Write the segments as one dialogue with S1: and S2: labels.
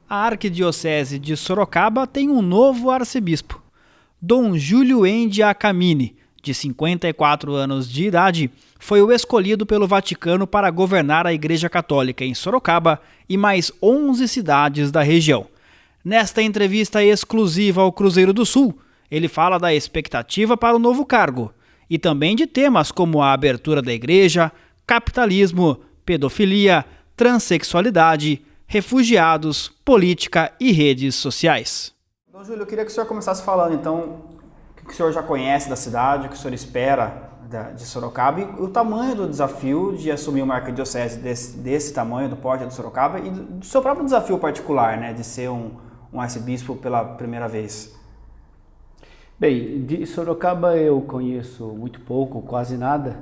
S1: A Arquidiocese de Sorocaba tem um novo arcebispo. Dom Júlio Endi Acamini, de 54 anos de idade, foi o escolhido pelo Vaticano para governar a Igreja Católica em Sorocaba e mais 11 cidades da região. Nesta entrevista exclusiva ao Cruzeiro do Sul, ele fala da expectativa para o novo cargo e também de temas como a abertura da igreja, capitalismo, pedofilia, transexualidade, refugiados, política e redes sociais.
S2: Dom Júlio, eu queria que o senhor começasse falando, então, o que o senhor já conhece da cidade, o que o senhor espera de Sorocaba e o tamanho do desafio de assumir uma arquidiocese desse tamanho, do porte de Sorocaba, e do seu próprio desafio particular, né, de ser um arcebispo pela primeira vez.
S3: Bem, de Sorocaba eu conheço muito pouco, quase nada,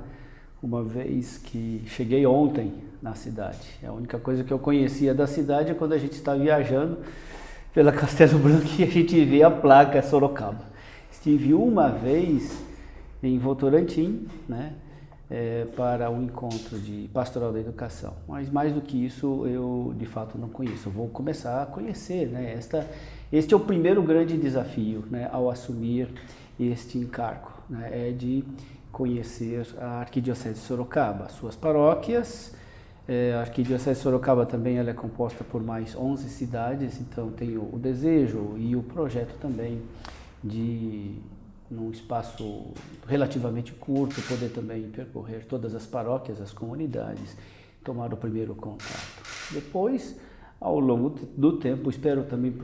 S3: uma vez que cheguei ontem na cidade. A única coisa que eu conhecia da cidade é quando a gente está viajando pela Castelo Branco e a gente vê a placa Sorocaba. Estive uma vez em Votorantim, né, para um encontro de pastoral da educação, mas mais do que isso eu de fato não conheço. Eu vou começar a conhecer, né? Este é o primeiro grande desafio, né, ao assumir este encargo, né, é de conhecer a Arquidiocese de Sorocaba, suas paróquias. A Arquidiocese de Sorocaba também ela é composta por mais 11 cidades, então tenho o desejo e o projeto também de, num espaço relativamente curto, poder também percorrer todas as paróquias, as comunidades, tomar o primeiro contato. Depois, ao longo do tempo, espero também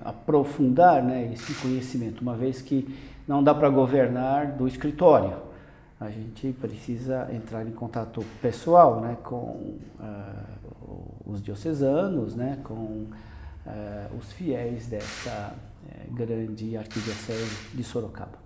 S3: aprofundar, né, esse conhecimento, uma vez que não dá para governar do escritório. A gente precisa entrar em contato pessoal, né, com os diocesanos, né, com os fiéis dessa grande arquidiocese de Sorocaba.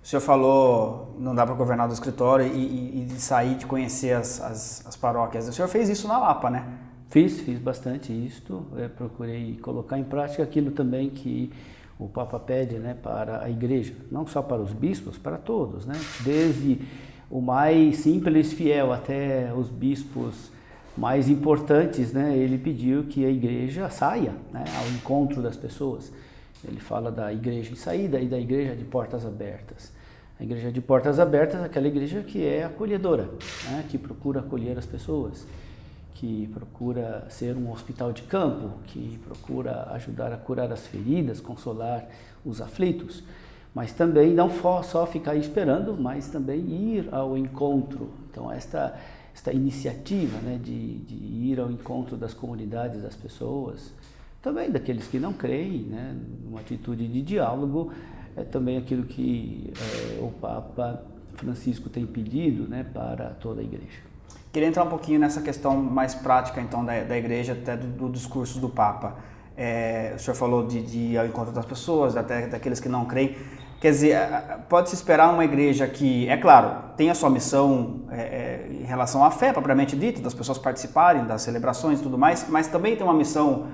S2: O senhor falou não dá para governar do escritório e de sair, de conhecer as paróquias. O senhor fez isso na Lapa, né?
S3: Fiz bastante isto, procurei colocar em prática aquilo também que o Papa pede, né, para a igreja, não só para os bispos, para todos, né, desde o mais simples fiel até os bispos mais importantes, né, ele pediu que a igreja saia, né, ao encontro das pessoas. Ele fala da igreja em saída e da igreja de portas abertas. A igreja de portas abertas é aquela igreja que é acolhedora, né, que procura acolher as pessoas, que procura ser um hospital de campo, que procura ajudar a curar as feridas, consolar os aflitos, mas também não só ficar esperando, mas também ir ao encontro. Então esta iniciativa, né, de ir ao encontro das comunidades, das pessoas, também daqueles que não creem, né, uma atitude de diálogo, é também aquilo que o Papa Francisco tem pedido, né, para toda a igreja.
S2: Queria entrar um pouquinho nessa questão mais prática, então, da igreja, até do discurso do Papa. O senhor falou de ir ao encontro das pessoas, até daqueles que não creem. Quer dizer, pode-se esperar uma igreja que, é claro, tem a sua missão em relação à fé, propriamente dita, das pessoas participarem das celebrações e tudo mais, mas também tem uma missão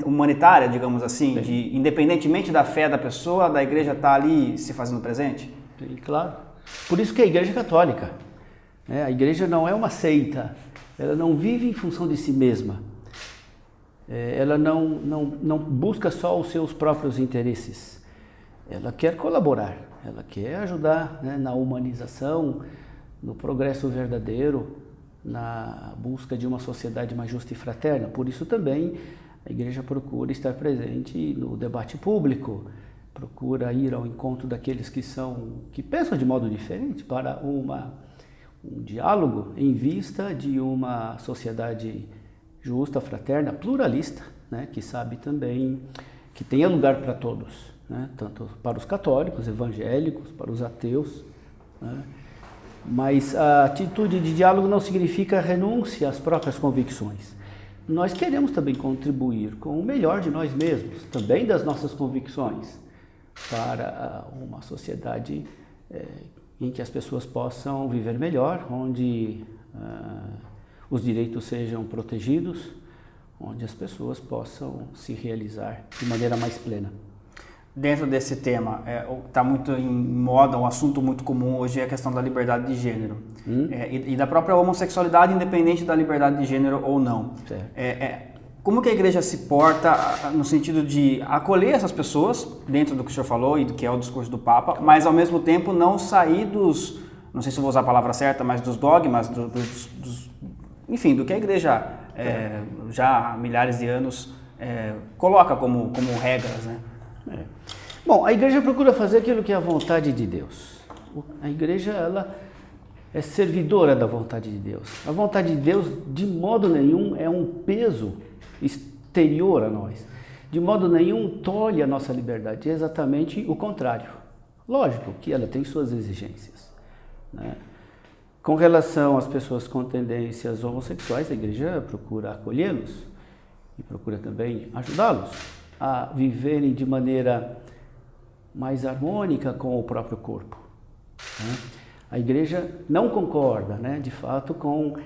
S2: humanitária, digamos assim, de, independentemente da fé da pessoa, da igreja estar ali se fazendo presente?
S3: Sim, claro. Por isso que a igreja é católica. A igreja não é uma seita, ela não vive em função de si mesma, ela não busca só os seus próprios interesses, ela quer colaborar, ela quer ajudar, né, na humanização, no progresso verdadeiro, na busca de uma sociedade mais justa e fraterna. Por isso também a igreja procura estar presente no debate público, procura ir ao encontro daqueles que pensam de modo diferente para um diálogo em vista de uma sociedade justa, fraterna, pluralista, né, que sabe também que tenha lugar para todos, né, tanto para os católicos, evangélicos, para os ateus, né, mas a atitude de diálogo não significa renúncia às próprias convicções. Nós queremos também contribuir com o melhor de nós mesmos, também das nossas convicções, para uma sociedade em que as pessoas possam viver melhor, onde os direitos sejam protegidos, onde as pessoas possam se realizar de maneira mais plena.
S2: Dentro desse tema, está muito em moda, um assunto muito comum hoje é a questão da liberdade de gênero. E da própria homossexualidade, independente da liberdade de gênero ou não. como que a igreja se porta no sentido de acolher essas pessoas, dentro do que o senhor falou e do que é o discurso do Papa, mas ao mesmo tempo não sair dos, não sei se eu vou usar a palavra certa, mas dos dogmas, enfim, do que a igreja já há milhares de anos coloca como regras, né?
S3: Bom, a igreja procura fazer aquilo que é a vontade de Deus. A igreja, ela é servidora da vontade de Deus. A vontade de Deus, de modo nenhum, é um peso exterior a nós. De modo nenhum, tolhe a nossa liberdade. É exatamente o contrário. Lógico que ela tem suas exigências, né? Com relação às pessoas com tendências homossexuais, a igreja procura acolhê-los e procura também ajudá-los a viverem de maneira mais harmônica com o próprio corpo, né? A igreja não concorda, né, de fato, com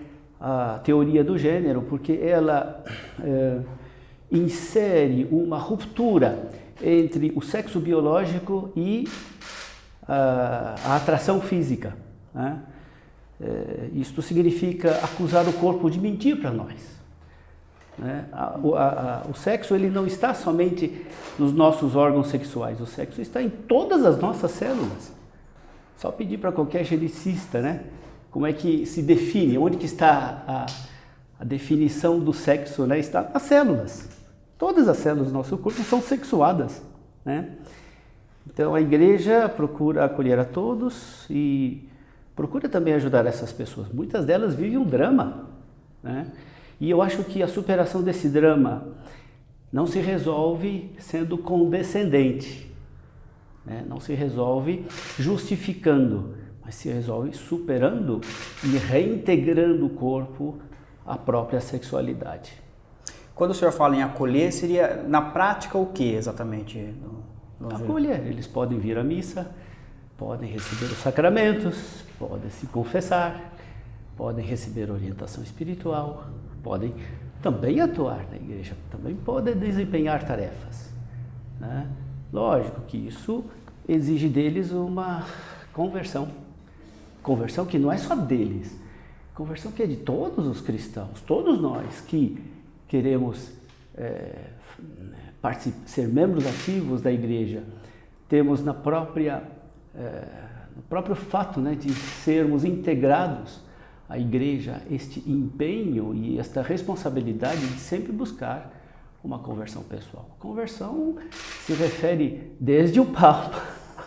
S3: a teoria do gênero, porque ela insere uma ruptura entre o sexo biológico e a atração física, né? Isto significa acusar o corpo de mentir para nós, né? O sexo, ele não está somente nos nossos órgãos sexuais, o sexo está em todas as nossas células. Só pedir para qualquer geneticista, né, como é que se define, onde que está a definição do sexo, né? Está nas células. Todas as células do nosso corpo são sexuadas, né? Então a igreja procura acolher a todos e procura também ajudar essas pessoas. Muitas delas vivem um drama, né? E eu acho que a superação desse drama não se resolve sendo condescendente, né? Não se resolve justificando, mas se resolve superando e reintegrando o corpo à própria sexualidade.
S2: Quando o senhor fala em acolher, seria na prática o que exatamente?
S3: Acolher, eles podem vir à missa, podem receber os sacramentos, podem se confessar, podem receber orientação espiritual, podem também atuar na igreja, também podem desempenhar tarefas, né? Lógico que isso exige deles uma conversão que não é só deles, conversão que é de todos os cristãos, todos nós que queremos ser membros ativos da igreja, temos no próprio fato, né, de sermos integrados à igreja este empenho e esta responsabilidade de sempre buscar uma conversão pessoal. Conversão se refere desde o Papa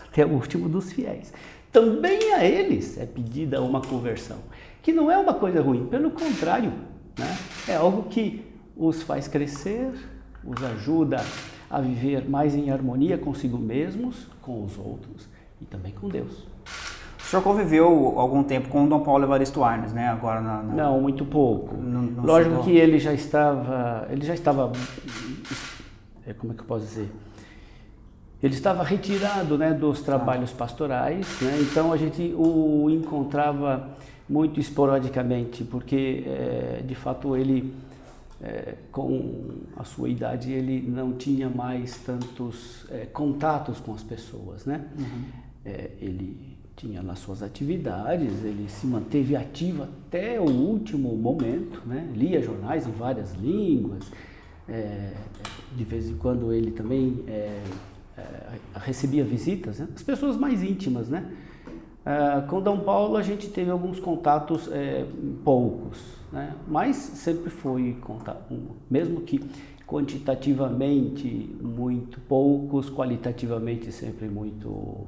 S3: até o último dos fiéis. Também a eles é pedida uma conversão, que não é uma coisa ruim, pelo contrário, né? É algo que os faz crescer, os ajuda a viver mais em harmonia consigo mesmos, com os outros e também com Deus.
S2: O senhor conviveu algum tempo com o Dom Paulo Evaristo Arnes, né? Agora
S3: Não, muito pouco. Lógico que ele já estava, como é que eu posso dizer? Ele estava retirado, né, dos trabalhos pastorais, né? Então a gente o encontrava muito esporadicamente, porque de fato ele, com a sua idade, ele não tinha mais tantos contatos com as pessoas, né? Uhum. Ele tinha nas suas atividades, ele se manteve ativo até o último momento, né? Lia jornais em várias línguas, de vez em quando ele também recebia visitas, né? As pessoas mais íntimas, né? Com Dom Paulo a gente teve alguns contatos poucos, né? Mas sempre foi contato, mesmo que quantitativamente muito poucos, qualitativamente sempre muito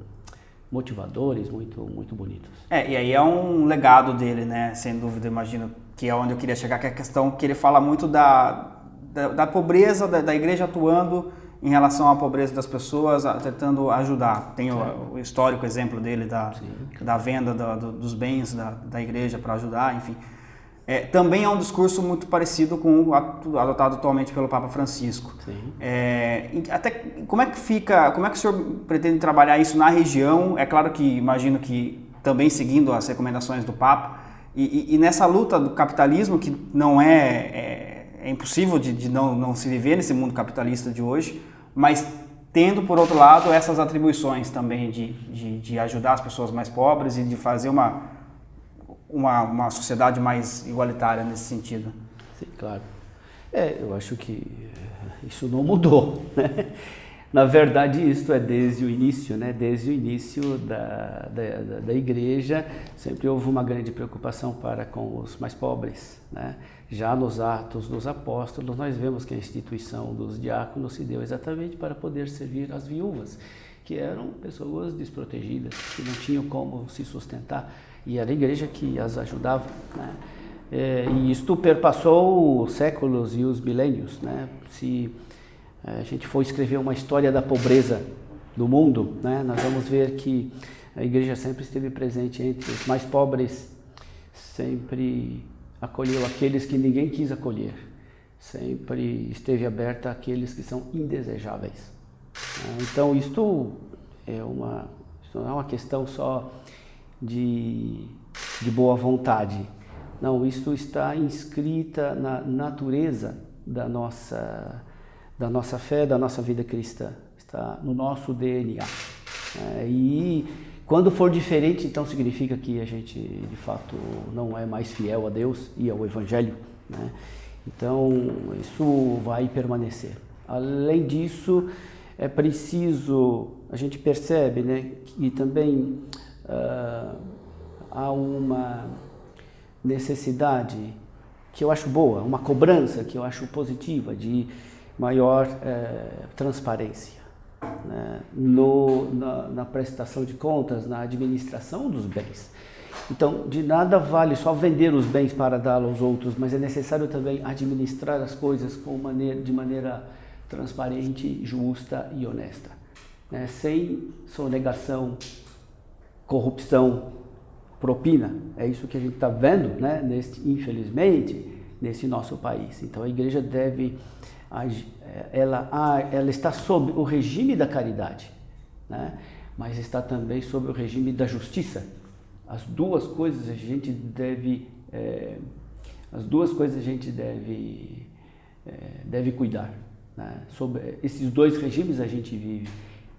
S3: motivadores, muito bonitos.
S2: E aí é um legado dele, né? Sem dúvida, imagino que é onde eu queria chegar, que é a questão que ele fala muito da pobreza, da igreja atuando em relação à pobreza das pessoas, tentando ajudar. Tem o histórico exemplo dele da venda dos bens da igreja para ajudar, enfim. Também é um discurso muito parecido com o adotado atualmente pelo Papa Francisco. Até como é que o senhor pretende trabalhar isso na região? É claro que imagino que também seguindo as recomendações do Papa e nessa luta do capitalismo, que não é impossível de não se viver nesse mundo capitalista de hoje, mas tendo por outro lado essas atribuições também de ajudar as pessoas mais pobres e de fazer uma sociedade mais igualitária nesse sentido.
S3: Sim, claro. Eu acho que isso não mudou, né? Na verdade, isso é desde o início, né? Desde o início da igreja, sempre houve uma grande preocupação para com os mais pobres, né? Já nos Atos dos Apóstolos, nós vemos que a instituição dos diáconos se deu exatamente para poder servir as viúvas, que eram pessoas desprotegidas, que não tinham como se sustentar, e era a igreja que as ajudava, né? E isto perpassou os séculos e os milênios, né? Se a gente for escrever uma história da pobreza do mundo, né, nós vamos ver que a igreja sempre esteve presente entre os mais pobres, sempre acolheu aqueles que ninguém quis acolher, sempre esteve aberta àqueles que são indesejáveis. Então isto não é uma questão só de boa vontade, não, isto está inscrita na natureza da nossa fé, da nossa vida cristã, está no nosso DNA. E quando for diferente, então significa que a gente, de fato, não é mais fiel a Deus e ao Evangelho, né? Então, isso vai permanecer. Além disso, é preciso, a gente percebe, né, que também há uma necessidade que eu acho boa, uma cobrança que eu acho positiva de maior transparência, né, na prestação de contas, na administração dos bens. Então, de nada vale só vender os bens para dar aos outros, mas é necessário também administrar as coisas de maneira transparente, justa e honesta, né, sem sonegação, corrupção, propina. É isso que a gente está vendo, né, infelizmente, nesse nosso país. Então, a igreja deve... Ela está sob o regime da caridade, né? Mas está também sob o regime da justiça. As duas coisas a gente deve cuidar, né? Sobre esses dois regimes a gente vive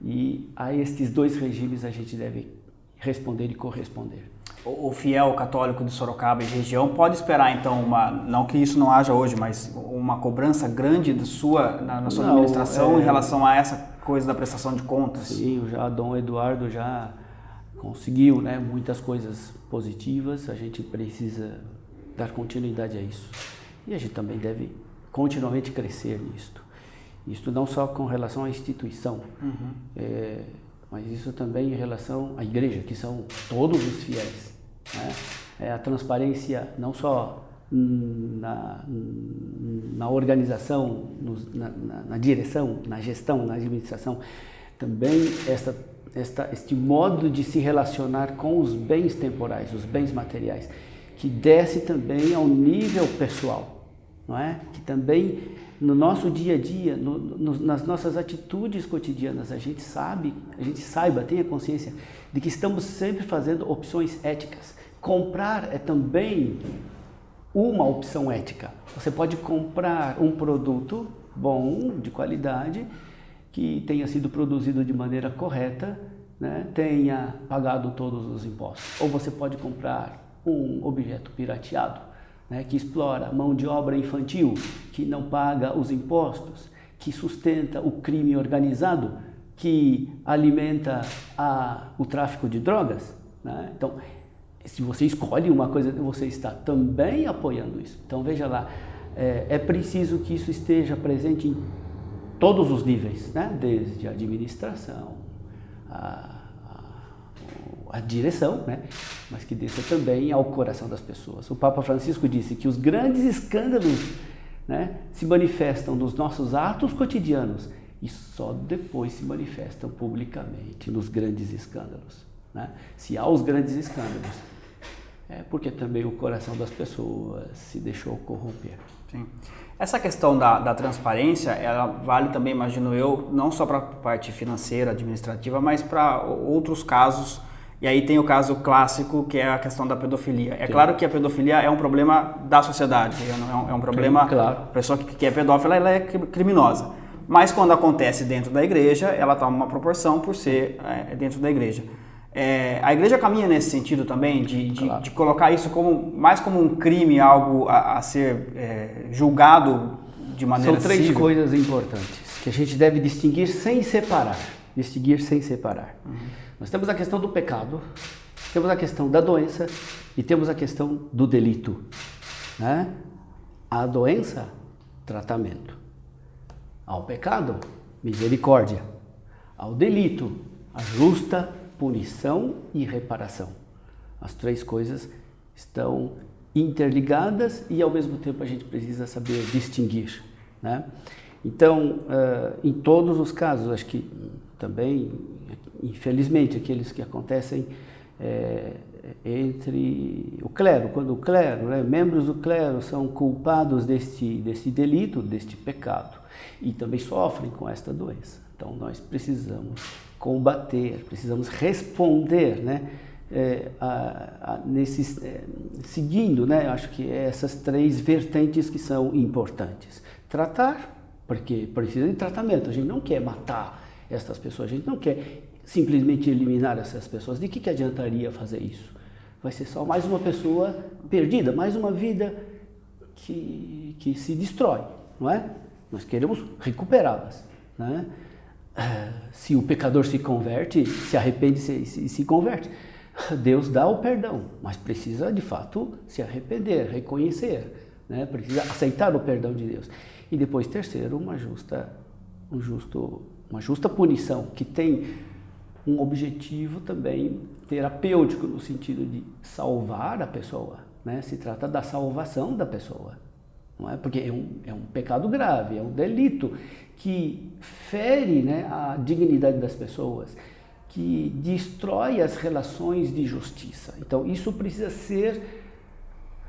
S3: e a estes dois regimes a gente deve responder e corresponder.
S2: O fiel católico de Sorocaba e região pode esperar, então, não que isso não haja hoje, mas uma cobrança grande na sua administração em relação a essa coisa da prestação de contas?
S3: Sim, Dom Eduardo já conseguiu, né, muitas coisas positivas, a gente precisa dar continuidade a isso. E a gente também deve continuamente crescer nisto. Isto não só com relação à instituição, mas isso também em relação à igreja, que são todos os fiéis, né? A transparência não só na organização, na direção, na gestão, na administração, também este modo de se relacionar com os bens temporais, os bens materiais, que desce também ao nível pessoal, não é? Que também no nosso dia a dia, nas nossas atitudes cotidianas, a gente saiba, tenha consciência de que estamos sempre fazendo opções éticas. Comprar é também uma opção ética. Você pode comprar um produto bom, de qualidade, que tenha sido produzido de maneira correta, né, tenha pagado todos os impostos. Ou você pode comprar um objeto pirateado, né, que explora mão de obra infantil, que não paga os impostos, que sustenta o crime organizado, que alimenta o tráfico de drogas, né? Então, se você escolhe uma coisa, você está também apoiando isso. Então, veja lá, é preciso que isso esteja presente em todos os níveis, né? Desde a administração, a direção, né? Mas que desça também ao coração das pessoas. O Papa Francisco disse que os grandes escândalos, né, se manifestam nos nossos atos cotidianos e só depois se manifestam publicamente nos grandes escândalos, né? Se há os grandes escândalos, é porque também o coração das pessoas se deixou corromper.
S2: Sim. Essa questão da transparência, ela vale também, imagino eu, não só para a parte financeira, administrativa, mas para outros casos. E aí tem o caso clássico, que é a questão da pedofilia. É claro que a pedofilia é um problema da sociedade, é um problema,
S3: claro.
S2: A pessoa que é pedófila, ela é criminosa. Mas quando acontece dentro da igreja, ela toma uma proporção por ser dentro da igreja. A igreja caminha nesse sentido também, de colocar isso mais como um crime, algo a ser julgado de maneira
S3: São três
S2: civil?
S3: coisas importantes que a gente deve distinguir sem separar. Distinguir sem separar. Nós temos a questão do pecado, temos a questão da doença e temos a questão do delito. Né? A doença, tratamento. Ao pecado, misericórdia. Ao delito, a justa punição e reparação. As três coisas estão interligadas e ao mesmo tempo a gente precisa saber distinguir. Né? Então, em todos os casos, acho que também, infelizmente, aqueles que acontecem entre o clero, quando o clero, né, membros do clero são culpados deste delito, deste pecado, e também sofrem com esta doença. Então, nós precisamos combater, precisamos responder, né, seguindo, né, acho que essas três vertentes que são importantes. Tratar, porque precisa de tratamento, a gente não quer matar essas pessoas, a gente não quer simplesmente eliminar essas pessoas. De que adiantaria fazer isso? Vai ser só mais uma pessoa perdida, mais uma vida que se destrói, não é? Nós queremos recuperá-las, né? Se o pecador se converte, se arrepende, se converte, Deus dá o perdão, mas precisa de fato se arrepender, reconhecer, né? Precisa aceitar o perdão de Deus. E depois, terceiro, uma justa punição, que tem um objetivo também terapêutico, no sentido de salvar a pessoa, né? Se trata da salvação da pessoa, não é? Porque é um pecado grave, é um delito que fere, né, a dignidade das pessoas, que destrói as relações de justiça. Então, isso precisa ser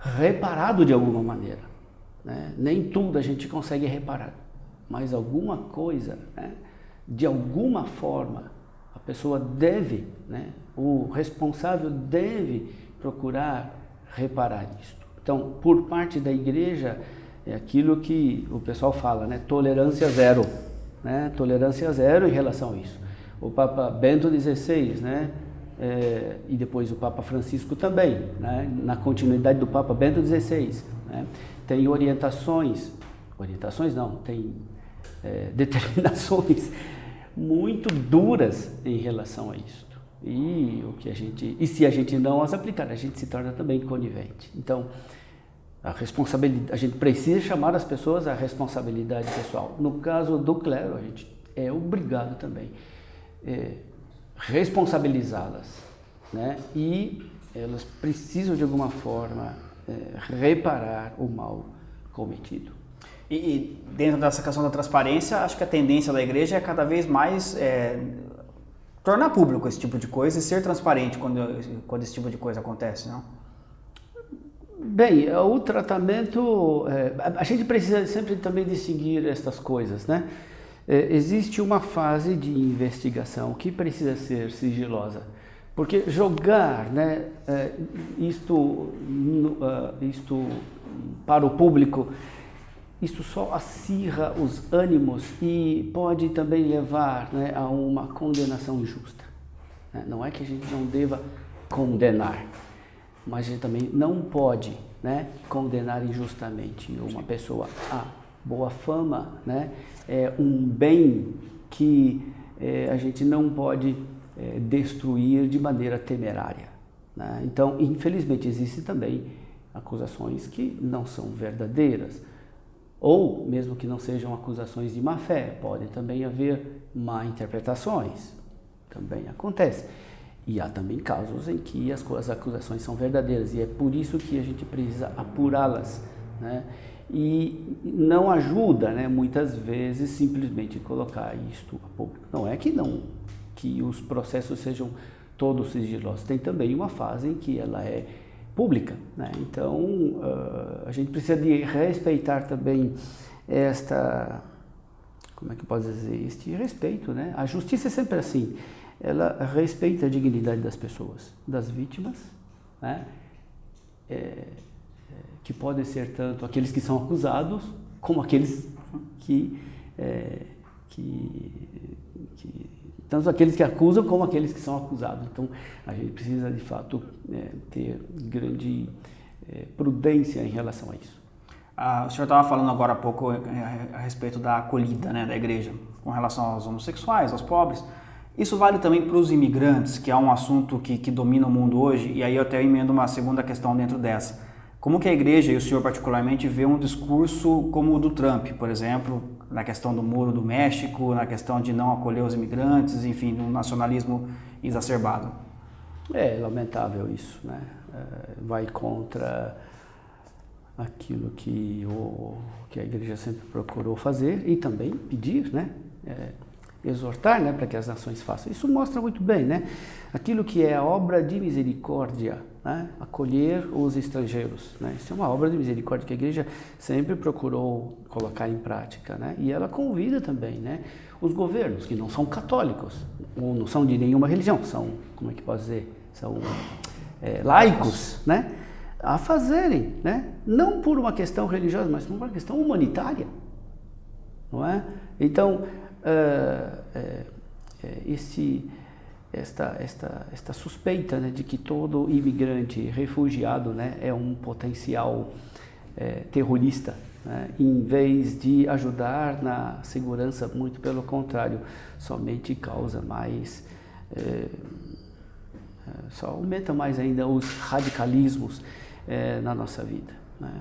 S3: reparado de alguma maneira, né? Nem tudo a gente consegue reparar, mas alguma coisa, né, de alguma forma, a pessoa deve, né, o responsável deve procurar reparar isto. Então, por parte da igreja, é aquilo que o pessoal fala, né, tolerância zero, né, tolerância zero em relação a isso. O Papa Bento XVI, né, e depois o Papa Francisco também, né, na continuidade do Papa Bento XVI, né, tem tem determinações muito duras em relação a isso. E se a gente não as aplicar, a gente se torna também conivente. Então, a gente precisa chamar as pessoas à responsabilidade pessoal. No caso do clero, a gente é obrigado também responsabilizá-las, né? E elas precisam de alguma forma reparar o mal cometido.
S2: E dentro dessa questão da transparência, acho que a tendência da igreja é cada vez mais tornar público esse tipo de coisa e ser transparente quando esse tipo de coisa acontece, não?
S3: Bem, o tratamento, a gente precisa sempre também distinguir estas coisas, né? Existe uma fase de investigação que precisa ser sigilosa, porque jogar, né, isto para o público, isso só acirra os ânimos e pode também levar, né, a uma condenação injusta. Não é que a gente não deva condenar, mas a gente também não pode, né, condenar injustamente uma pessoa. A boa fama, né, é um bem que a gente não pode destruir de maneira temerária, né? Então, infelizmente, existem também acusações que não são verdadeiras, ou mesmo que não sejam acusações de má fé, pode também haver má interpretações, também acontece. E há também casos em que as acusações são verdadeiras, e é por isso que a gente precisa apurá-las, né? E não ajuda, né, muitas vezes simplesmente colocar isto a público. Não é que os processos sejam todos sigilosos, tem também uma fase em que ela é pública, né? Então a gente precisa de respeitar também como é que eu posso dizer, este respeito, né? A justiça é sempre assim, ela respeita a dignidade das pessoas, das vítimas, né? Que podem ser tanto aqueles que são acusados, como aqueles tanto aqueles que acusam, como aqueles que são acusados. Então, a gente precisa, de fato, ter grande prudência em relação a isso.
S2: O senhor estava falando agora há pouco a respeito da acolhida, né, da igreja com relação aos homossexuais, aos pobres. Isso vale também para os imigrantes, que é um assunto que domina o mundo hoje, e aí eu até emendo uma segunda questão dentro dessa. Como que a igreja, e o senhor particularmente, vê um discurso como o do Trump, por exemplo, na questão do Muro do México, na questão de não acolher os imigrantes, enfim, um nacionalismo exacerbado?
S3: É lamentável isso, né? Vai contra aquilo que a igreja sempre procurou fazer e também pedir, né? Exortar, né, para que as nações façam. Isso mostra muito bem, né, aquilo que é a obra de misericórdia, né, acolher os estrangeiros, né, isso é uma obra de misericórdia que a igreja sempre procurou colocar em prática, né, e ela convida também, né, os governos que não são católicos, ou não são de nenhuma religião, são, como é que posso dizer, são laicos, né, a fazerem, né, não por uma questão religiosa, mas por uma questão humanitária, não é? Então, esta suspeita, né, de que todo imigrante refugiado, né, é um potencial terrorista, né, em vez de ajudar na segurança, muito pelo contrário, somente causa mais, só aumenta mais ainda os radicalismos na nossa vida, né.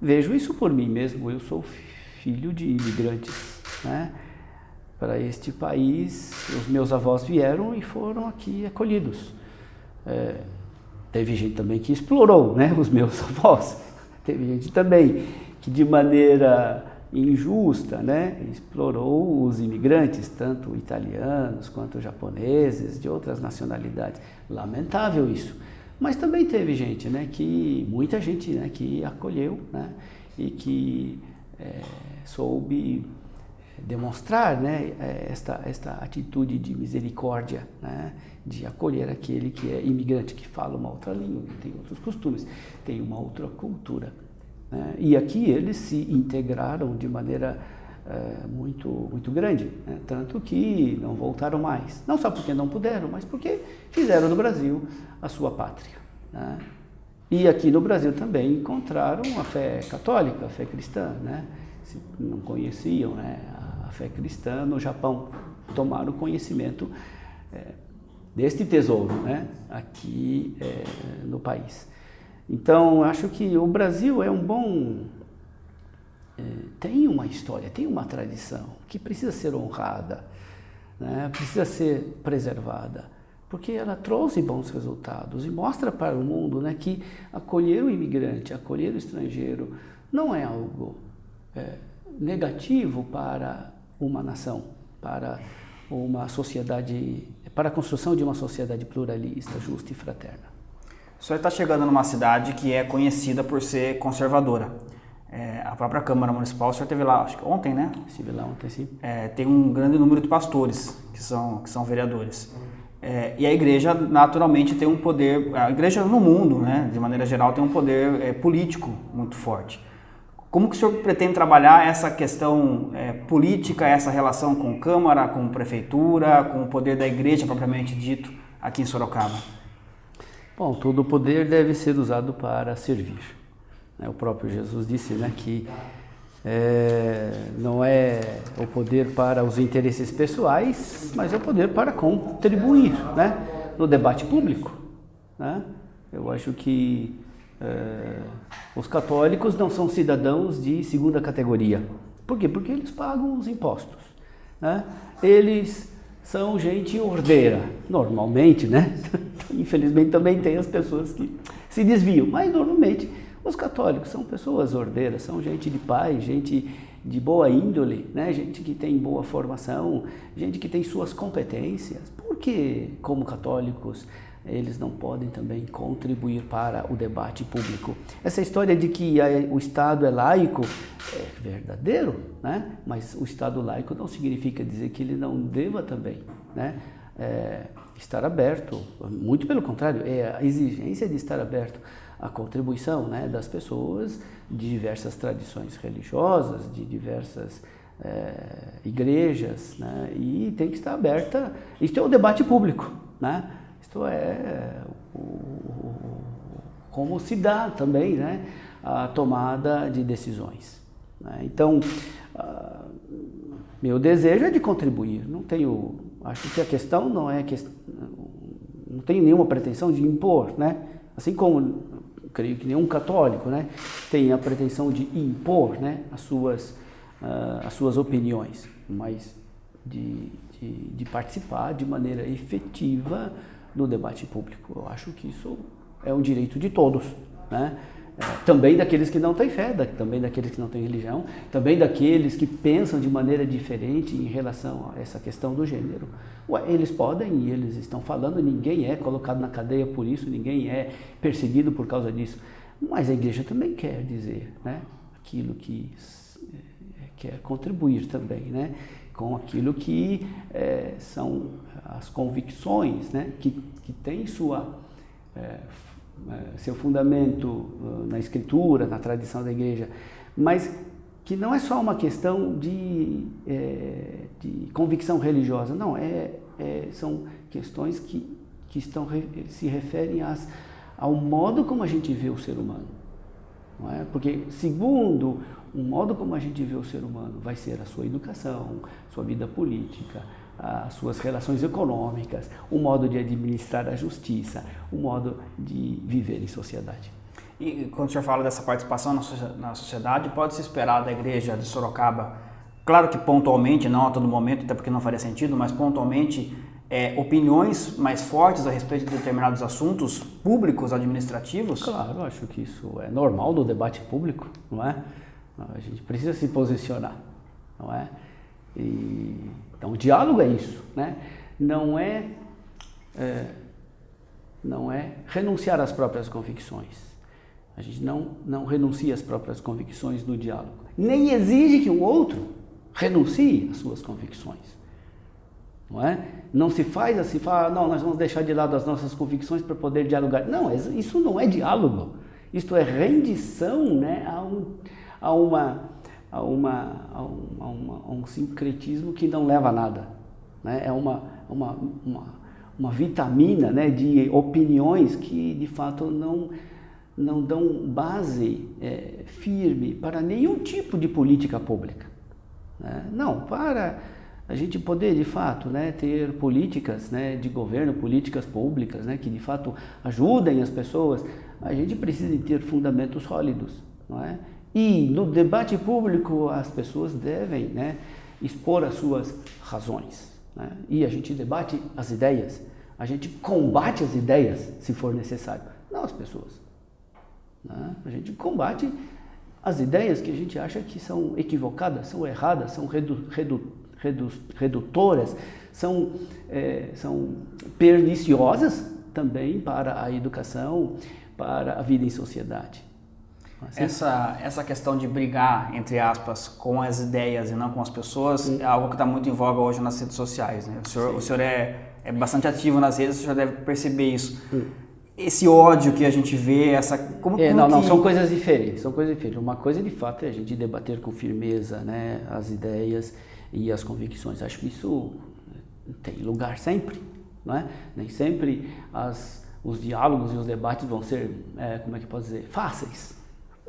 S3: Vejo isso por mim mesmo, eu sou filho de imigrantes, né? Para este país, os meus avós vieram e foram aqui acolhidos. Teve gente também que explorou, né, os meus avós. Teve gente também que de maneira injusta, né, explorou os imigrantes, tanto italianos quanto japoneses, de outras nacionalidades. Lamentável isso. Mas também teve gente, né, muita gente, né, que acolheu, né, e que soube demonstrar, né, esta atitude de misericórdia, né, de acolher aquele que é imigrante, que fala uma outra língua, que tem outros costumes, tem uma outra cultura, né, e aqui eles se integraram de maneira muito grande, né, tanto que não voltaram mais, não só porque não puderam, mas porque fizeram do Brasil a sua pátria, né, e aqui no Brasil também encontraram a fé católica, a fé cristã, né, se não conheciam, né, a fé cristã no Japão, tomaram conhecimento deste tesouro, né, aqui no país. Então, acho que o Brasil é tem uma história, tem uma tradição que precisa ser honrada, né, precisa ser preservada, porque ela trouxe bons resultados e mostra para o mundo, né, que acolher o imigrante, acolher o estrangeiro, não é algo negativo para uma nação, para uma sociedade, para a construção de uma sociedade pluralista, justa e fraterna.
S2: O senhor está chegando numa cidade que é conhecida por ser conservadora. A própria Câmara Municipal, o senhor esteve lá, acho que ontem, né?
S3: Estive lá ontem, sim.
S2: Tem um grande número de pastores que são vereadores. E a igreja, naturalmente, tem um poder, a igreja no mundo, né, de maneira geral, tem um poder político muito forte. Como que o senhor pretende trabalhar essa questão política, essa relação com Câmara, com Prefeitura, com o poder da igreja propriamente dito aqui em Sorocaba?
S3: Bom, todo o poder deve ser usado para servir. O próprio Jesus disse, né, que não é o poder para os interesses pessoais, mas é o poder para contribuir, né, no debate público, né? Eu acho que os católicos não são cidadãos de segunda categoria. Por quê? Porque eles pagam os impostos, né? Eles são gente ordeira, normalmente, né? Infelizmente também tem as pessoas que se desviam, mas normalmente os católicos são pessoas ordeiras, são gente de paz, gente de boa índole, né? Gente que tem boa formação, gente que tem suas competências. Por que, como católicos, eles não podem também contribuir para o debate público? Essa história de que o Estado é laico é verdadeiro, né? Mas o Estado laico não significa dizer que ele não deva também, né, estar aberto. Muito pelo contrário, é a exigência de estar aberto à contribuição, né, das pessoas de diversas tradições religiosas, de diversas igrejas, né, e tem que estar aberta. Isto é o debate público, né? Isto é como se dá também, né, a tomada de decisões, né? Então, meu desejo é de contribuir, acho que a questão não tenho nenhuma pretensão de impor, né? Assim como creio que nenhum católico, né, tem a pretensão de impor, né, as suas opiniões, mas de participar de maneira efetiva no debate público. Eu acho que isso é um direito de todos, né? Também daqueles que não têm fé, também daqueles que não têm religião, também daqueles que pensam de maneira diferente em relação a essa questão do gênero. Eles podem e eles estão falando, ninguém é colocado na cadeia por isso, ninguém é perseguido por causa disso. Mas a igreja também quer dizer, né, aquilo que quer contribuir também, né, com aquilo que são as convicções, né, que tem seu fundamento na escritura, na tradição da igreja, mas que não é só uma questão de convicção religiosa, não, são questões que se referem ao modo como a gente vê o ser humano, não é? Porque segundo o modo como a gente vê o ser humano vai ser a sua educação, sua vida política, as suas relações econômicas, o modo de administrar a justiça, o modo de viver em sociedade.
S2: E quando o senhor fala dessa participação na sociedade, pode-se esperar da igreja de Sorocaba, claro que pontualmente, não a todo momento, até porque não faria sentido, mas pontualmente, opiniões mais fortes a respeito de determinados assuntos públicos, administrativos?
S3: Claro, acho que isso é normal no debate público, não é? A gente precisa se posicionar, não é? Então, o diálogo é isso, né? Não é renunciar às próprias convicções. A gente não renuncia às próprias convicções no diálogo. Nem exige que o outro renuncie às suas convicções. Não é? Não se faz assim, fala, não, nós vamos deixar de lado as nossas convicções para poder dialogar. Não, isso não é diálogo. Isto é rendição, né, a um sincretismo que não leva a nada, né? É uma vitamina, né, de opiniões que de fato não dão base firme para nenhum tipo de política pública, né? Não, para a gente poder de fato, né, ter políticas, né, de governo, políticas públicas, né, que de fato ajudem as pessoas, a gente precisa de ter fundamentos sólidos, não é? E no debate público as pessoas devem, né, expor as suas razões, né? E a gente debate as ideias, a gente combate as ideias se for necessário, não as pessoas, né? A gente combate as ideias que a gente acha que são equivocadas, são erradas, são redutoras, são perniciosas também para a educação, para a vida em sociedade. Assim?
S2: Essa questão de brigar, entre aspas, com as ideias e não com as pessoas é algo que está muito em voga hoje nas redes sociais, né? O senhor é bastante ativo nas redes, o senhor deve perceber isso. Esse ódio que a gente vê,
S3: não, são coisas diferentes, Uma coisa, de fato, é a gente debater com firmeza, né, as ideias e as convicções. Acho que isso tem lugar sempre, não é? Nem sempre os diálogos e os debates vão ser, fáceis.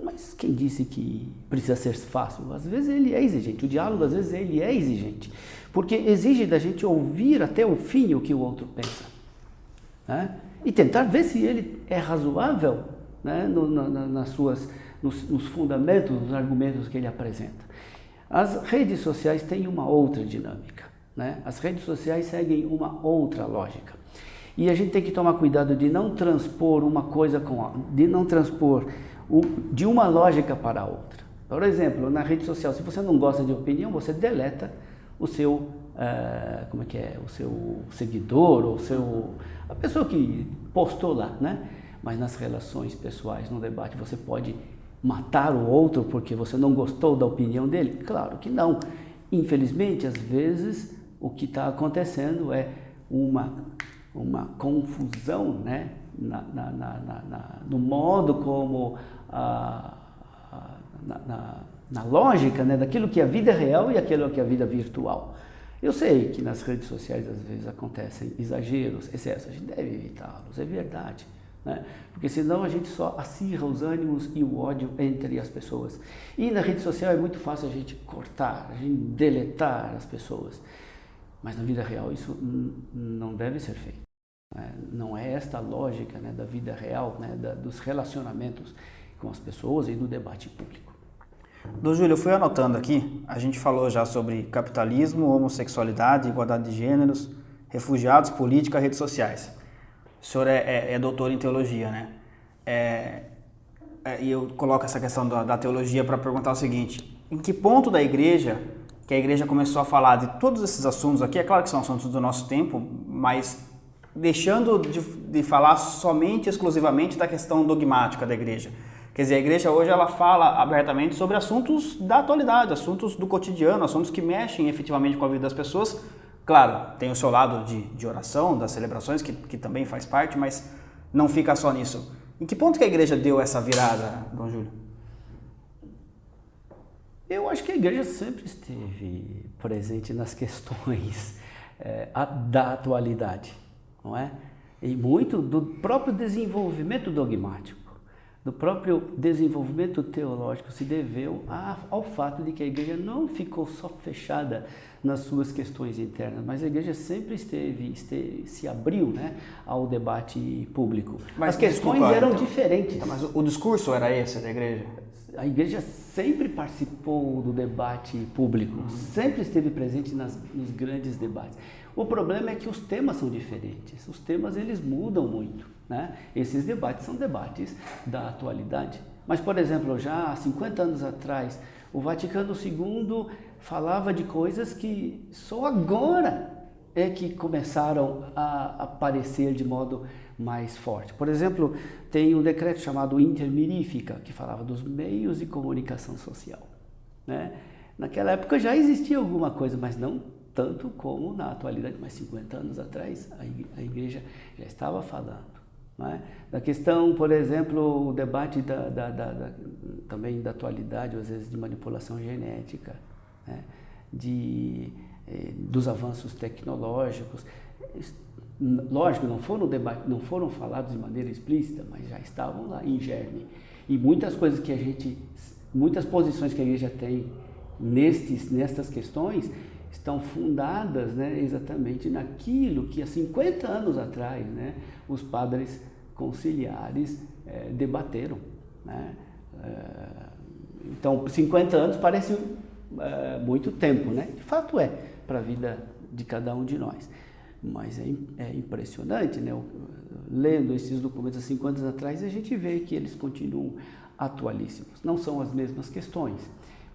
S3: Mas quem disse que precisa ser fácil? Às vezes ele é exigente, o diálogo às vezes ele é exigente, porque exige da gente ouvir até o fim o que o outro pensa, né? E tentar ver se ele é razoável, né, nos fundamentos, nos argumentos que ele apresenta. As redes sociais têm uma outra dinâmica, né? As redes sociais seguem uma outra lógica. E a gente tem que tomar cuidado de não transpor uma coisa de uma lógica para a outra. Por exemplo, na rede social, se você não gosta de opinião, você deleta o seu, o seu seguidor, ou a pessoa que postou lá, né? Mas nas relações pessoais, no debate, você pode matar o outro porque você não gostou da opinião dele? Claro que não. Infelizmente, às vezes, o que está acontecendo é uma confusão, né, no modo como, na lógica, né, daquilo que é a vida real e aquilo que é a vida virtual. Eu sei que nas redes sociais às vezes acontecem exageros, excessos, a gente deve evitá-los, é verdade, né? Porque senão a gente só acirra os ânimos e o ódio entre as pessoas. E na rede social é muito fácil a gente cortar, a gente deletar as pessoas. Mas na vida real isso não deve ser feito. Né? Não é esta a lógica, né, da vida real, né, dos relacionamentos com as pessoas e do debate público.
S2: Dom Júlio, eu fui anotando aqui, a gente falou já sobre capitalismo, homossexualidade, igualdade de gêneros, refugiados, política, redes sociais. O senhor é doutor em teologia, né? E eu coloco essa questão da teologia para perguntar o seguinte: em que ponto da igreja, que a igreja começou a falar de todos esses assuntos aqui, é claro que são assuntos do nosso tempo, mas deixando de falar somente, exclusivamente da questão dogmática da igreja. Quer dizer, a igreja hoje ela fala abertamente sobre assuntos da atualidade, assuntos do cotidiano, assuntos que mexem efetivamente com a vida das pessoas. Claro, tem o seu lado de oração, das celebrações, que também faz parte, mas não fica só nisso. Em que ponto que a igreja deu essa virada, Dom Júlio?
S3: Eu acho que a igreja sempre esteve presente nas questões da atualidade, não é? E muito do próprio desenvolvimento dogmático, do próprio desenvolvimento teológico se deveu ao fato de que a igreja não ficou só fechada nas suas questões internas, mas a igreja sempre se abriu, né, ao debate público.
S2: Mas
S3: as questões eram diferentes.
S2: Então, mas o discurso era esse da igreja?
S3: A igreja sempre participou do debate público, sempre esteve presente nos grandes debates. O problema é que os temas são diferentes, os temas eles mudam muito, né? Esses debates são debates da atualidade. Mas, por exemplo, já há 50 anos atrás, o Vaticano II falava de coisas que só agora é que começaram a aparecer de modo mais forte. Por exemplo, tem um decreto chamado Inter Mirifica, que falava dos meios de comunicação social, né? Naquela época já existia alguma coisa, mas não tanto como na atualidade, mas 50 anos atrás a igreja já estava falando. Né? Da questão, por exemplo, o debate também da atualidade, às vezes de manipulação genética, né? Dos avanços tecnológicos. Lógico, não foram falados de maneira explícita, mas já estavam lá em germe. E muitas coisas muitas posições que a igreja tem nestas questões estão fundadas, né, exatamente naquilo que há 50 anos atrás, né, os padres conciliares debateram. Né? Então, 50 anos parece muito tempo, né? De fato para a vida de cada um de nós. Mas é impressionante, né? Lendo esses documentos há 50 anos atrás, a gente vê que eles continuam atualíssimos. Não são as mesmas questões,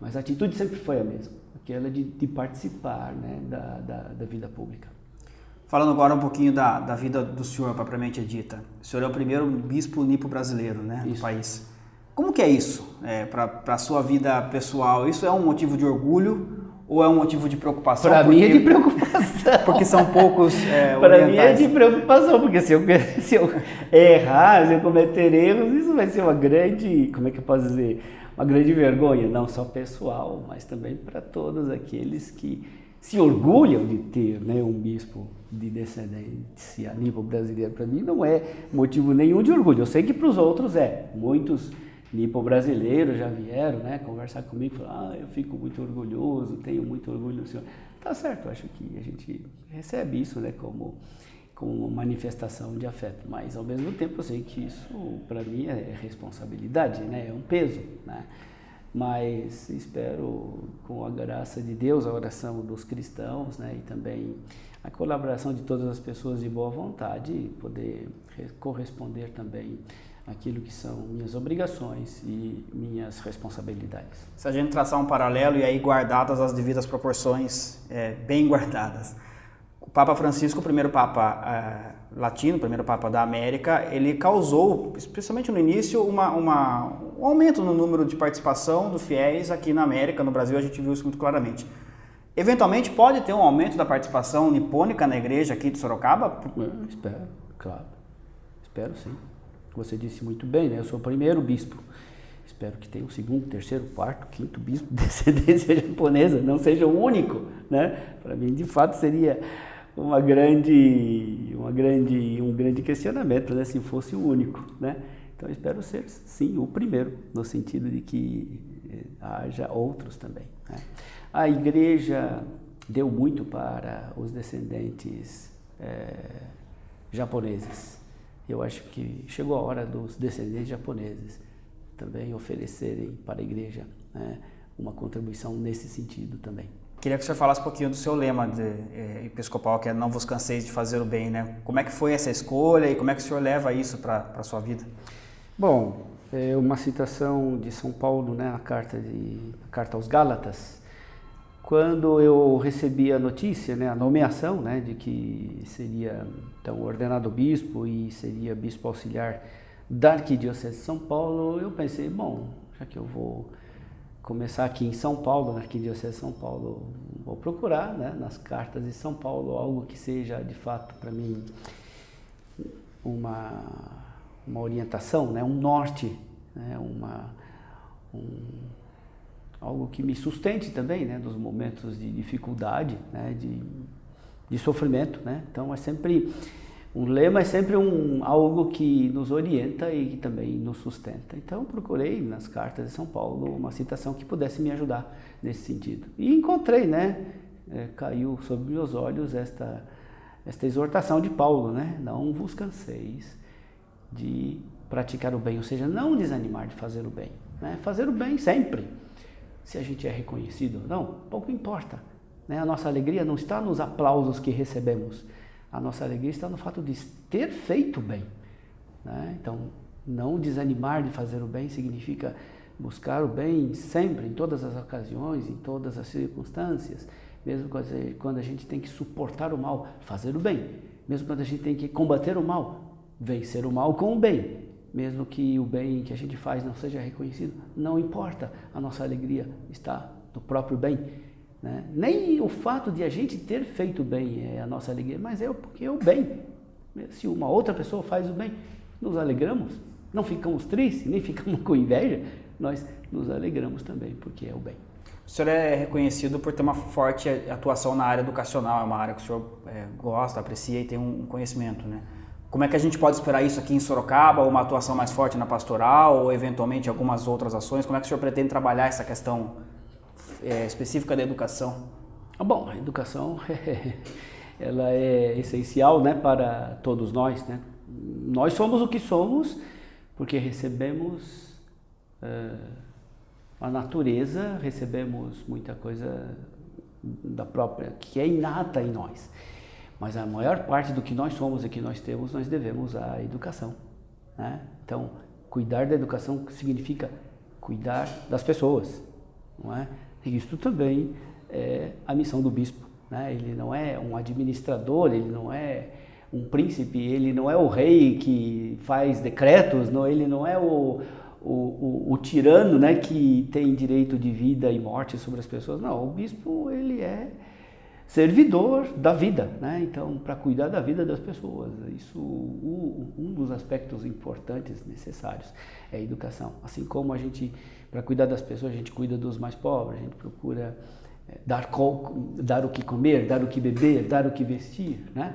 S3: mas a atitude sempre foi a mesma, aquela de participar, né, da vida pública.
S2: Falando agora um pouquinho da vida do senhor, propriamente dita. O senhor é o primeiro bispo nipo-brasileiro, né, do país. Como que é isso para a sua vida pessoal? Isso é um motivo de orgulho ou é um motivo de preocupação?
S3: Para mim é de preocupação.
S2: Porque são poucos
S3: Para mim é de preocupação, porque se eu errar, se eu cometer erros, isso vai ser uma grande, como é que eu posso dizer, uma grande vergonha, não só pessoal, mas também para todos aqueles que se orgulham de ter, né, um bispo de descendência nipo-brasileira. Para mim não é motivo nenhum de orgulho. Eu sei que para os outros muitos nipo-brasileiros já vieram, né, conversar comigo e falar: eu fico muito orgulhoso, tenho muito orgulho do senhor. Tá certo, eu acho que a gente recebe isso, né, como manifestação de afeto, mas ao mesmo tempo eu sei que isso para mim é responsabilidade, né, é um peso, né? Mas espero, com a graça de Deus, a oração dos cristãos, né, e também a colaboração de todas as pessoas de boa vontade, poder corresponder também aquilo que são minhas obrigações e minhas responsabilidades.
S2: Se a gente traçar um paralelo e aí guardadas as devidas proporções, bem guardadas, o Papa Francisco, o primeiro Papa latino, o primeiro Papa da América, ele causou, especialmente no início, um aumento no número de participação dos fiéis aqui na América. No Brasil a gente viu isso muito claramente. Eventualmente pode ter um aumento da participação nipônica na igreja aqui de Sorocaba?
S3: Eu espero, claro. Espero sim. Você disse muito bem, né? Eu sou o primeiro bispo. Espero que tenha o segundo, terceiro, quarto, quinto bispo de descendência japonesa, não seja o único, né? Para mim, de fato, seria um grande questionamento, né? Se fosse o único, né? Então, eu espero ser, sim, o primeiro, no sentido de que haja outros também, né? A igreja deu muito para os descendentes japoneses. Eu acho que chegou a hora dos descendentes japoneses também oferecerem para a igreja, né, uma contribuição nesse sentido também.
S2: Queria que o senhor falasse um pouquinho do seu lema episcopal, que é não vos canseis de fazer o bem, né? Como é que foi essa escolha e como é que o senhor leva isso para a sua vida?
S3: Bom, é uma citação de São Paulo, né, a carta aos Gálatas. Quando eu recebi a notícia, né, a nomeação, né, de que seria então ordenado bispo e seria bispo auxiliar da Arquidiocese de São Paulo, eu pensei, bom, já que eu vou começar aqui em São Paulo, na Arquidiocese de São Paulo, vou procurar, né, nas cartas de São Paulo algo que seja de fato para mim uma orientação, né, um norte, né, algo que me sustente também, né, dos momentos de dificuldade, né, de sofrimento, né? Então um lema é sempre algo que nos orienta e que também nos sustenta. Então procurei nas cartas de São Paulo uma citação que pudesse me ajudar nesse sentido. E encontrei, né, caiu sobre meus olhos esta exortação de Paulo, né? Não vos canseis de praticar o bem, ou seja, não desanimar de fazer o bem, né? Fazer o bem sempre. Se a gente é reconhecido ou não, pouco importa, né? A nossa alegria não está nos aplausos que recebemos, a nossa alegria está no fato de ter feito bem, né? Então, não desanimar de fazer o bem significa buscar o bem sempre, em todas as ocasiões, em todas as circunstâncias, mesmo quando a gente tem que suportar o mal, fazer o bem, mesmo quando a gente tem que combater o mal, vencer o mal com o bem. Mesmo que o bem que a gente faz não seja reconhecido, não importa, a nossa alegria está no próprio bem, né? Nem o fato de a gente ter feito bem é a nossa alegria, mas porque é o bem. Se uma outra pessoa faz o bem, nos alegramos, não ficamos tristes, nem ficamos com inveja, nós nos alegramos também, porque é o bem.
S2: O senhor é reconhecido por ter uma forte atuação na área educacional, é uma área que o senhor gosta, aprecia e tem um conhecimento, né? Como é que a gente pode esperar isso aqui em Sorocaba, uma atuação mais forte na pastoral ou eventualmente algumas outras ações? Como é que o senhor pretende trabalhar essa questão específica da educação?
S3: Bom, a educação ela é essencial, né, para todos nós, né? Nós somos o que somos porque recebemos a natureza, recebemos muita coisa da própria, que é inata em nós. Mas a maior parte do que nós somos e que nós temos, nós devemos à educação, né? Então, cuidar da educação significa cuidar das pessoas, não é? E isso também é a missão do bispo, né? Ele não é um administrador, ele não é um príncipe, ele não é o rei que faz decretos, não, ele não é o tirano, né, que tem direito de vida e morte sobre as pessoas. Não, o bispo, ele é servidor da vida, né? Então, para cuidar da vida das pessoas, isso um dos aspectos importantes necessários é a educação. Assim como para cuidar das pessoas, a gente cuida dos mais pobres, a gente procura dar o que comer, dar o que beber, dar o que vestir, né?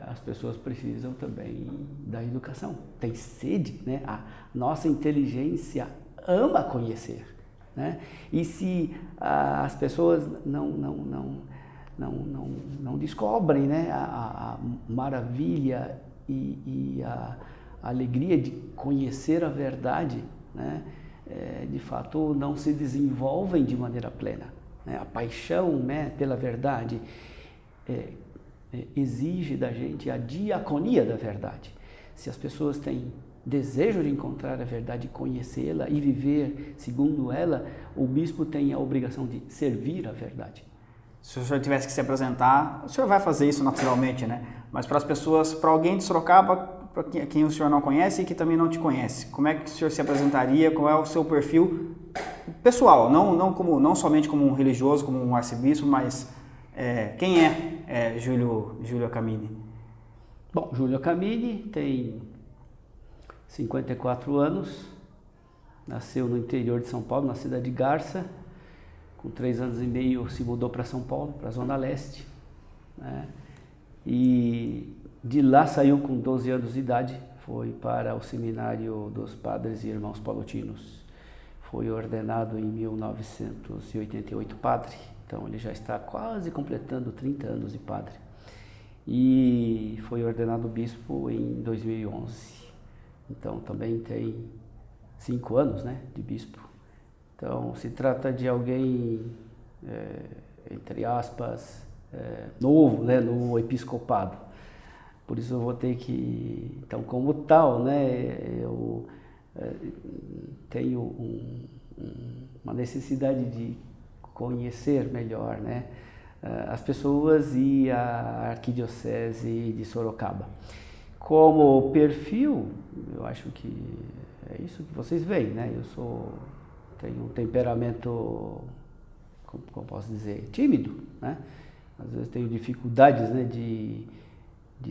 S3: As pessoas precisam também da educação. Tem sede, né? A nossa inteligência ama conhecer, né? E se as pessoas não descobrem, né, a maravilha e a alegria de conhecer a verdade, né, de fato não se desenvolvem de maneira plena, né? A paixão, né, pela verdade exige da gente a diaconia da verdade. Se as pessoas têm desejo de encontrar a verdade, conhecê-la e viver segundo ela, o bispo tem a obrigação de servir a verdade.
S2: Se o senhor tivesse que se apresentar, o senhor vai fazer isso naturalmente, né? Mas para as pessoas, para alguém de Sorocaba, para quem o senhor não conhece e que também não te conhece, como é que o senhor se apresentaria? Qual é o seu perfil pessoal? Não somente como um religioso, como um arcebispo, mas quem é Júlio Acamini?
S3: Bom, Júlio Acamini tem 54 anos, nasceu no interior de São Paulo, na cidade de Garça. Com 3 anos e meio se mudou para São Paulo, para a Zona Leste. né? E de lá saiu com 12 anos de idade, foi para o seminário dos padres e irmãos paulutinos. Foi ordenado em 1988 padre, então ele já está quase completando 30 anos de padre. E foi ordenado bispo em 2011, então também tem 5 anos, né, de bispo. Então se trata de alguém, entre aspas, novo, né, no episcopado. Por isso eu vou ter que, então como tal, né, eu tenho uma necessidade de conhecer melhor, né, as pessoas e a Arquidiocese de Sorocaba. Como perfil, eu acho que é isso que vocês veem, né, tenho um temperamento, como posso dizer, tímido, né, às vezes tenho dificuldades, né, de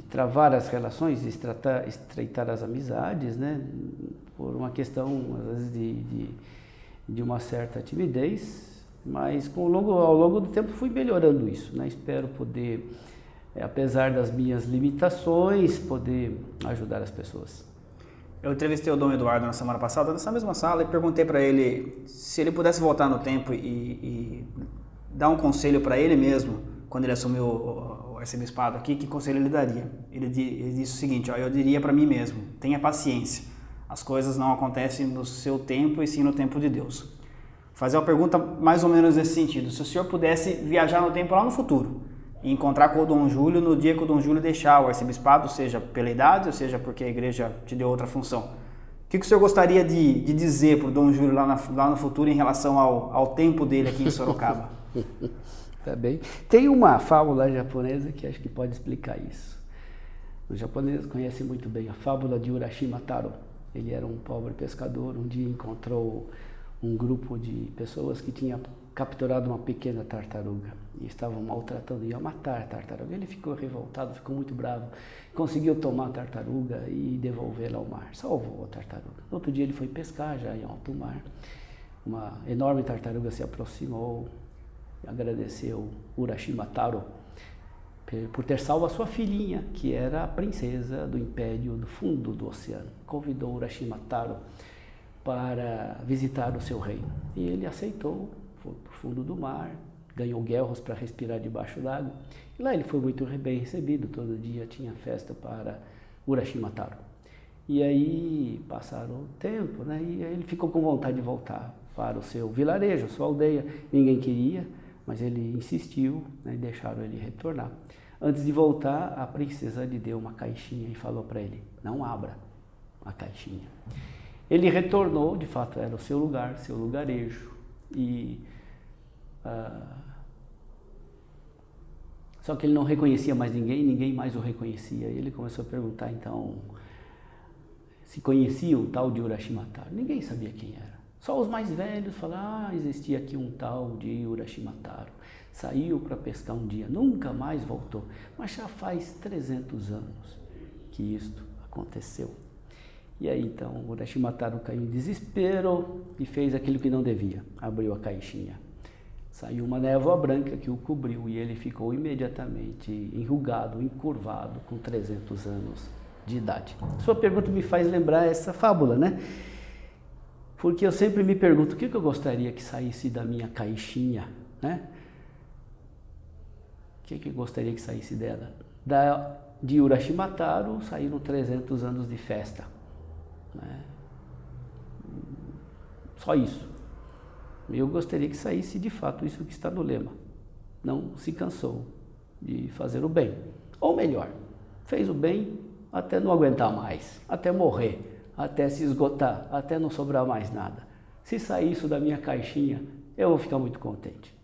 S3: travar as relações, de estreitar as amizades, né, por uma questão, às vezes, de uma certa timidez, mas ao longo do tempo fui melhorando isso, né, espero poder, apesar das minhas limitações, poder ajudar as pessoas.
S2: Eu entrevistei o Dom Eduardo na semana passada, nessa mesma sala, e perguntei para ele se ele pudesse voltar no tempo e dar um conselho para ele mesmo, quando ele assumiu o arcebispado aqui, que conselho ele daria? Ele disse o seguinte, eu diria para mim mesmo, tenha paciência, as coisas não acontecem no seu tempo e sim no tempo de Deus. Fazer uma pergunta mais ou menos nesse sentido, se o senhor pudesse viajar no tempo lá no futuro, e encontrar com o Dom Júlio no dia que o Dom Júlio deixar o arcebispado, seja pela idade, ou seja porque a igreja te deu outra função, o que o senhor gostaria de dizer para o Dom Júlio lá no futuro em relação ao tempo dele aqui em Sorocaba?
S3: Tá bem. Tem uma fábula japonesa que acho que pode explicar isso. Os japoneses conhecem muito bem a fábula de Urashima Taro. Ele era um pobre pescador, um dia encontrou um grupo de pessoas que tinha capturado uma pequena tartaruga e estavam maltratando, iam matar a tartaruga. Ele ficou revoltado, ficou muito bravo, conseguiu tomar a tartaruga e devolvê-la ao mar, salvou a tartaruga. No outro dia ele foi pescar já em alto mar, uma enorme tartaruga se aproximou, agradeceu Urashima Taro por ter salvo a sua filhinha, que era a princesa do império do fundo do oceano. Convidou Urashima Taro para visitar o seu reino. E ele aceitou, foi para o fundo do mar, ganhou guelras para respirar debaixo d'água. E lá ele foi muito bem recebido, todo dia tinha festa para Urashima Taro. E aí passaram o tempo, né? E aí ele ficou com vontade de voltar para o seu vilarejo, a sua aldeia. Ninguém queria, mas ele insistiu, né, e deixaram ele retornar. Antes de voltar, a princesa lhe deu uma caixinha e falou para ele, não abra a caixinha. Ele retornou, de fato era o seu lugar, seu lugarejo, e só que ele não reconhecia mais ninguém mais o reconhecia. E ele começou a perguntar então se conhecia o tal de Urashima Taro. Ninguém sabia quem era. Só os mais velhos falaram, existia aqui um tal de Urashima Taro. Saiu para pescar um dia, nunca mais voltou. Mas já faz 300 anos que isto aconteceu. E aí então Urashima Taro caiu em desespero e fez aquilo que não devia. Abriu a caixinha. Saiu uma névoa branca que o cobriu e ele ficou imediatamente enrugado, encurvado, com 300 anos de idade. Sua pergunta me faz lembrar essa fábula, né? Porque eu sempre me pergunto, o que eu gostaria que saísse da minha caixinha, né? O que eu gostaria que saísse dela? De Urashima Taro saíram 300 anos de festa, né? Só isso. Eu gostaria que saísse de fato isso que está no lema. Não se cansou de fazer o bem. Ou melhor, fez o bem até não aguentar mais, até morrer, até se esgotar, até não sobrar mais nada. Se sair isso da minha caixinha, eu vou ficar muito contente.